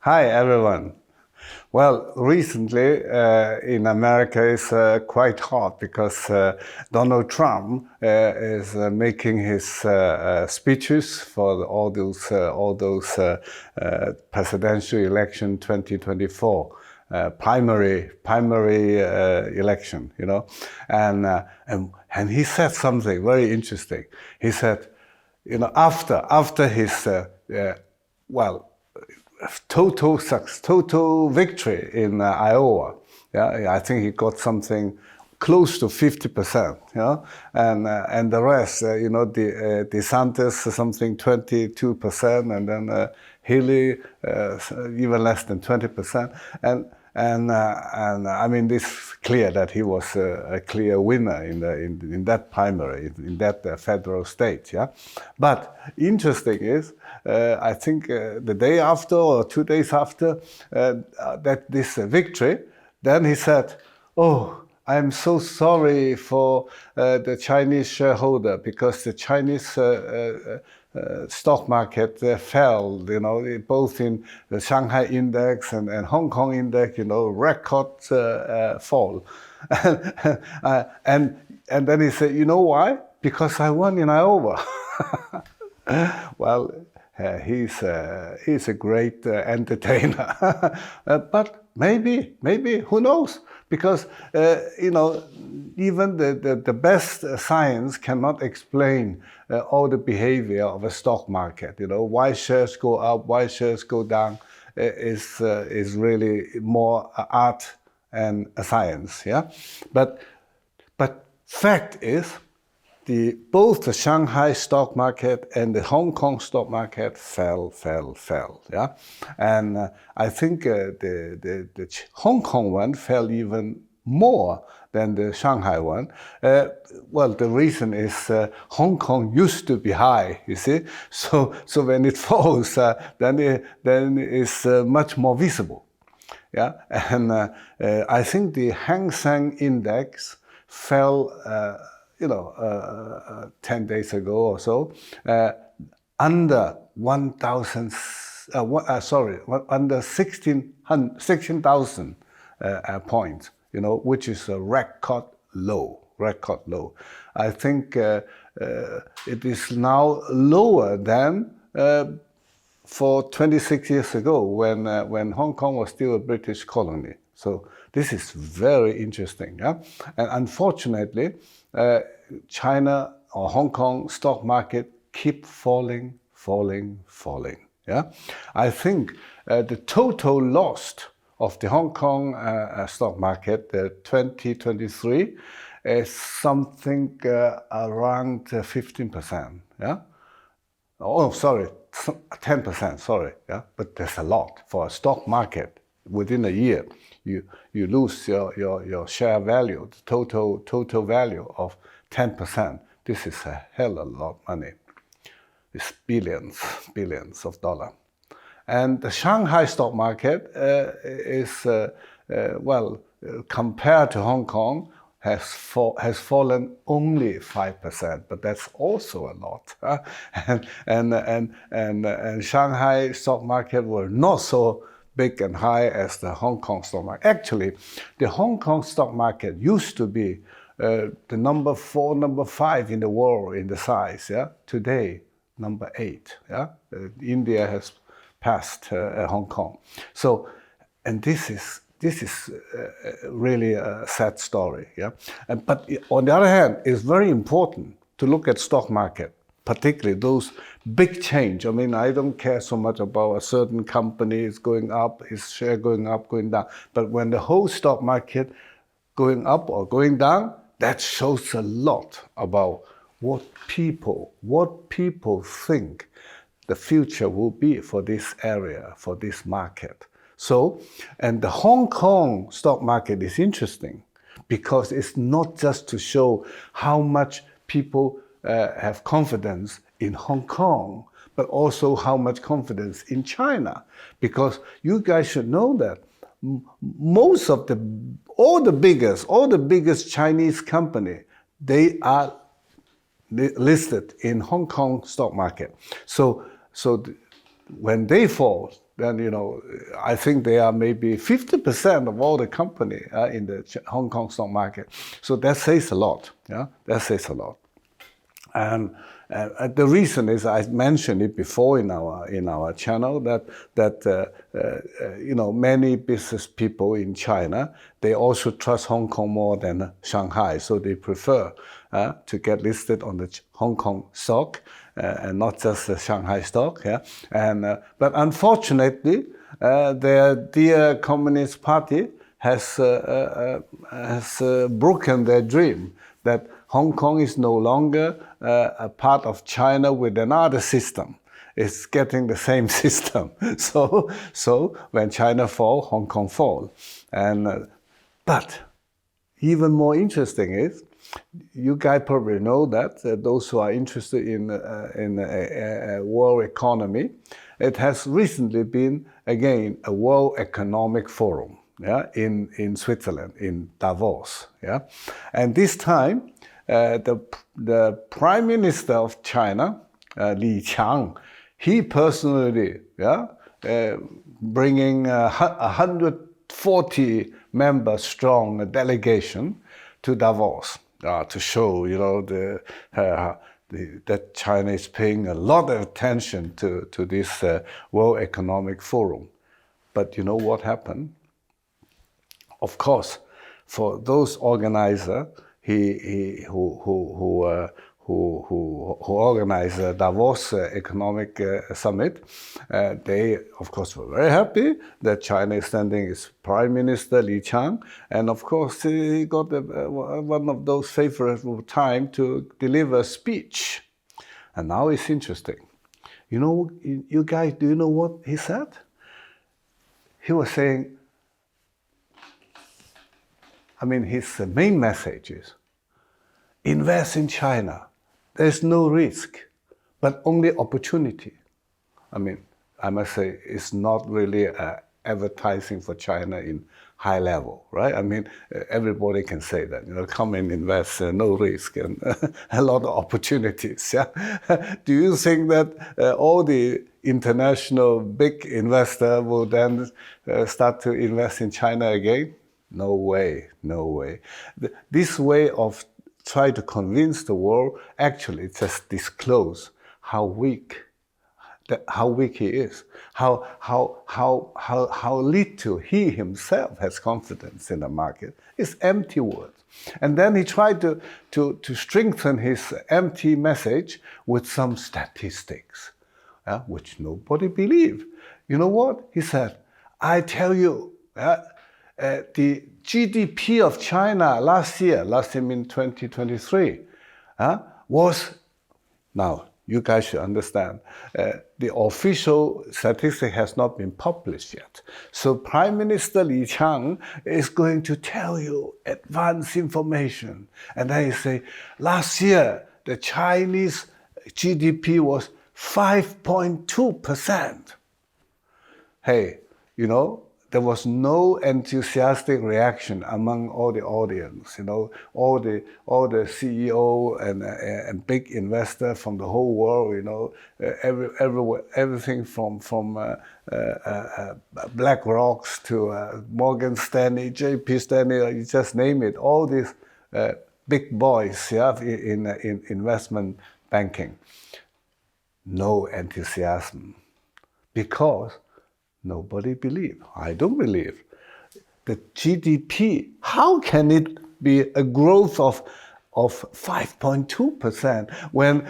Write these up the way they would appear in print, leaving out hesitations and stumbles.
Hi, everyone. Well, recently in America it's quite hot because Donald Trump is making his speeches for all those presidential election 2024 primary election, you know, and he said something very interesting. He said, you know, after his total victory in Iowa. Yeah, I think he got something close to 50%. Yeah, and the rest, DeSantis something 22%, and then Haley even less than 20%, and I mean, it's clear that he was a clear winner in that primary, in that federal state. Yeah, but interesting is, I think the day after or 2 days after that this victory, then he said, "Oh, I'm so sorry for the Chinese shareholder because the Chinese stock market fell, you know, both in the Shanghai index and Hong Kong index, you know, record fall." and then he said, "You know why? Because I won in Iowa." Well, he's a great entertainer, but maybe who knows? Because even the best science cannot explain all the behavior of a stock market. You know, why shares go up, why shares go down is really more art and a science. Yeah, but fact is, both the Shanghai stock market and the Hong Kong stock market fell. Yeah, and I think the Hong Kong one fell even more than the Shanghai one. Well, the reason is Hong Kong used to be high. You see, so when it falls, then it's much more visible. Yeah, and I think the Hang Seng index fell. 10 days ago or so, under 1,000, under 16,000 points, you know, which is a record low. I think it is now lower than for 26 years ago when Hong Kong was still a British colony. So this is very interesting. Yeah? And unfortunately, China or Hong Kong stock market keep falling. Yeah, I think the total loss of the Hong Kong stock market, 2023, is something around 15%. Yeah. Oh, sorry, 10%. Sorry. Yeah, but that's a lot for a stock market. Within a year, you lose your share value, the total value of 10%. This is a hell of a lot of money. It's billions of dollars. And the Shanghai stock market is, compared to Hong Kong, has fallen only 5%, but that's also a lot. And Shanghai stock market were not so big and high as the Hong Kong stock market. Actually, the Hong Kong stock market used to be the number 4, number 5 in the world in the size. Yeah, today number 8. Yeah, India has passed Hong Kong. So, and this is really a sad story. Yeah, but on the other hand, it's very important to look at stock market, particularly those big change. I mean, I don't care so much about a certain company is going up, its share going up, going down. But when the whole stock market going up or going down, that shows a lot about what people think the future will be for this area, for this market. So, and the Hong Kong stock market is interesting because it's not just to show how much people have confidence in Hong Kong, but also how much confidence in China. Because you guys should know that all the biggest Chinese company, they are listed in Hong Kong stock market. So when they fall, then, I think they are maybe 50% of all the company in the Hong Kong stock market. So that says a lot. Yeah, that says a lot. And the reason is, I mentioned it before in our channel, that many business people in China, they also trust Hong Kong more than Shanghai, so they prefer to get listed on the Hong Kong stock and not just the Shanghai stock. Yeah, but unfortunately, their dear Communist Party has broken their dream that Hong Kong is no longer a part of China with another system. It's getting the same system. So when China fall, Hong Kong fall. But even more interesting is, you guys probably know that, those who are interested in world economy, it has recently been, again, a World Economic Forum, yeah, in Switzerland, in Davos. Yeah? And this time, the Prime Minister of China, Li Qiang, he personally, bringing 140 member strong delegation to Davos to show, that China is paying a lot of attention to this World Economic Forum. But you know what happened? Of course, for those organizers, who organized the Davos Economic Summit, they, of course, were very happy that China is sending its Prime Minister, Li Qiang, and of course, he got one of those favorable time to deliver a speech. And now it's interesting. You guys, do you know what he said? He was saying, his main message is, invest in China. There's no risk, but only opportunity. I must say, it's not really advertising for China in high level, right? Everybody can say that, come and invest, no risk, and a lot of opportunities. Yeah? Do you think that all the international big investors will then start to invest in China again? No way, no way. This way of try to convince the world actually just disclose how weak he is, how little he himself has confidence in the market. It's empty words. And then he tried to strengthen his empty message with some statistics, which nobody believed. You know what? He said, I tell you, the GDP of China last year in 2023, was, now you guys should understand, the official statistic has not been published yet. So Prime Minister Li Qiang is going to tell you advanced information. And then he say, last year, the Chinese GDP was 5.2%. Hey, there was no enthusiastic reaction among all the audience. All the CEO and big investor from the whole world. Everything from BlackRock to Morgan Stanley, JP Stanley, you just name it. All these big boys, in investment banking. No enthusiasm, because nobody believes. I don't believe. The GDP, how can it be a growth of 5.2% when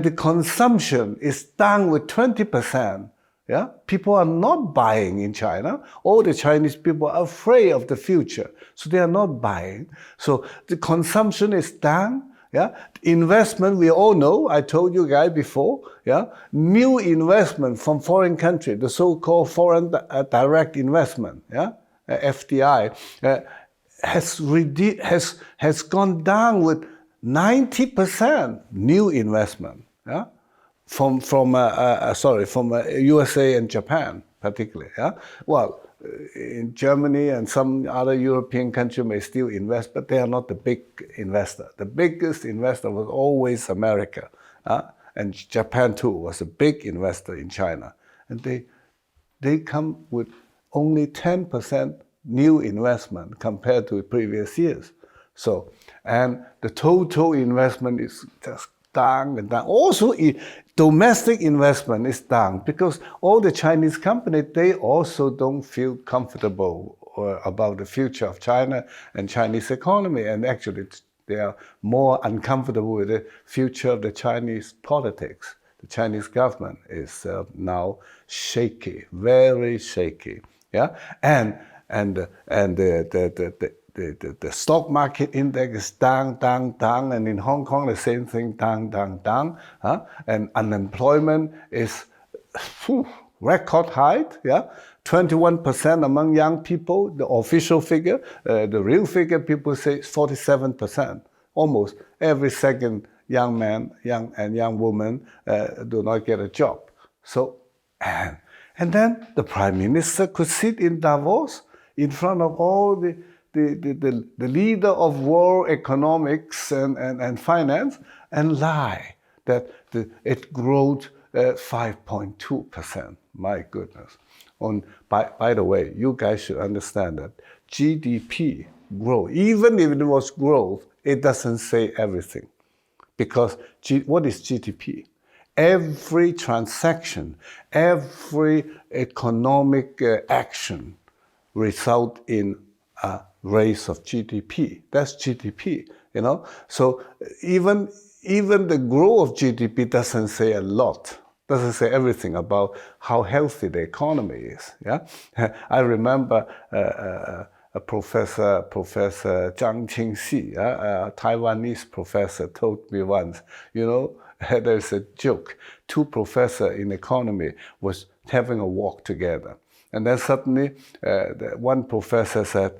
the consumption is down with 20%? Yeah? People are not buying in China. All the Chinese people are afraid of the future, so they are not buying. So the consumption is down. Yeah, investment, we all know, I told you guys before, new investment from foreign country, the so-called foreign direct investment, FDI, has gone down with 90% new investment, from USA and Japan particularly. Well, in Germany and some other European countries may still invest, but they are not the big investor. The biggest investor was always America. And Japan too was a big investor in China. And they come with only 10% new investment compared to previous years. So, and the total investment is just down and down. Also, domestic investment is down because all the Chinese companies, they also don't feel comfortable about the future of China and Chinese economy. And actually, they are more uncomfortable with the future of the Chinese politics. The Chinese government is now shaky, very shaky. Yeah, and the stock market index is down, and in Hong Kong the same thing, down. And unemployment is record high. Yeah, 21% among young people. The official figure, the real figure, people say 47%. Almost every second young man, young woman do not get a job. So, and then the prime minister could sit in Davos in front of all the leader of world economics and finance and lie that it growth 5.2%. My goodness. By the way, you guys should understand that GDP growth, even if it was growth, it doesn't say everything. Because what is GDP? Every transaction, every economic action result in a raise of GDP. That's GDP, you know. So even the growth of GDP doesn't say a lot, doesn't say everything about how healthy the economy is. Yeah, I remember Professor Zhang Qingxi, a Taiwanese professor, told me once, you know, there's a joke. Two professors in economy was having a walk together. And then suddenly, one professor said,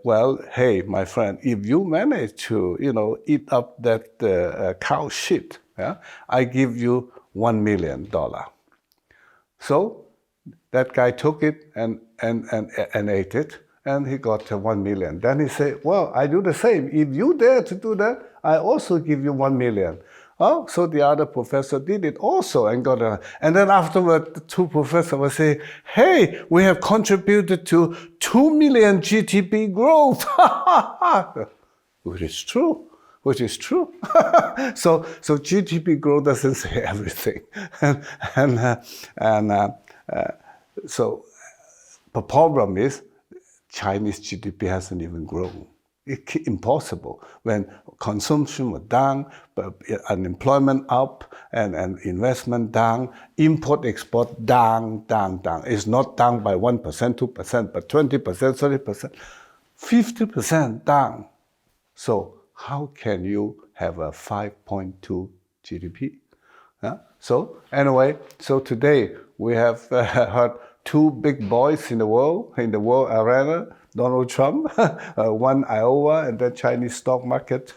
well, hey, my friend, if you manage to, you know, eat up that cow shit, yeah, I give you $1 million. So that guy took it and ate it, and he got 1 million. Then he said, well, I do the same. If you dare to do that, I also give you 1 million. Oh, so the other professor did it also and got a... And then afterward, the two professors will say, hey, we have contributed to 2 million GDP growth. Which is true. So GDP growth doesn't say everything. So the problem is Chinese GDP hasn't even grown. It's impossible when consumption was down, but unemployment up, and investment down, import-export down. It's not down by 1%, 2%, but 20%, 30%, 50% down. So how can you have a 5.2 GDP? So anyway, so today we have heard two big boys in the world arena, Donald Trump, one Iowa, and then Chinese stock market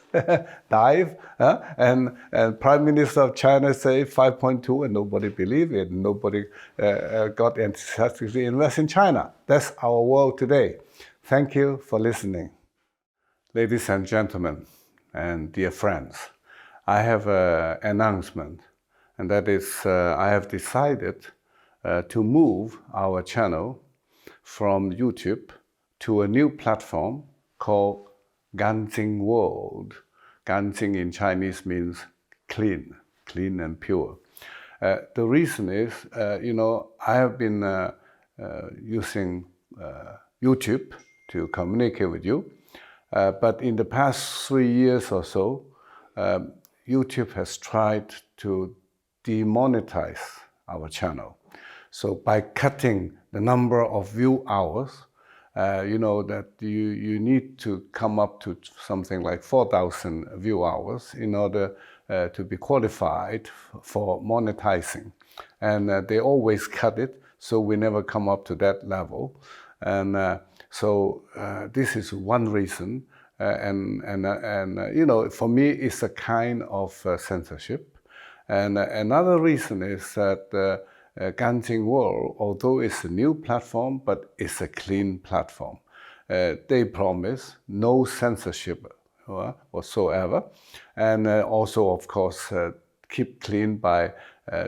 dive, and Prime Minister of China say 5.2, and nobody believe it. Nobody got enthusiastic to invest in China. That's our world today. Thank you for listening. Ladies and gentlemen, and dear friends, I have an announcement, and that is I have decided to move our channel from YouTube to a new platform called Ganjing World. Ganjing in Chinese means clean and pure. The reason is, you know, I have been using YouTube to communicate with you, but in the past 3 years or so, YouTube has tried to demonetize our channel. So by cutting the number of view hours, you know that you need to come up to something like 4,000 view hours in order to be qualified for monetizing. And they always cut it, so we never come up to that level. And so this is one reason. And you know, for me, it's a kind of censorship. And another reason is that Ganjing World, although it's a new platform, but it's a clean platform. They promise no censorship whatsoever, and also, of course, keep clean by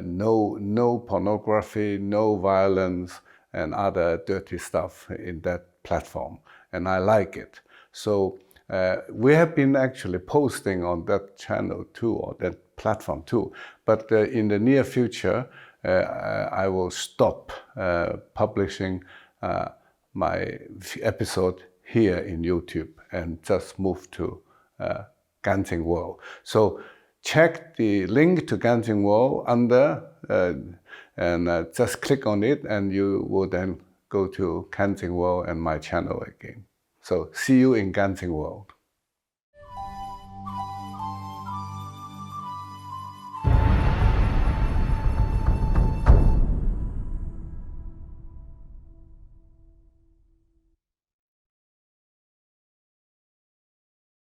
no pornography, no violence, and other dirty stuff in that platform, and I like it. So we have been actually posting on that channel too, or that platform too. But in the near future, I will stop publishing my episode here in YouTube and just move to Ganting World. So check the link to Ganting World under, and just click on it, and you will then go to Ganting World and my channel again. So see you in Ganting World.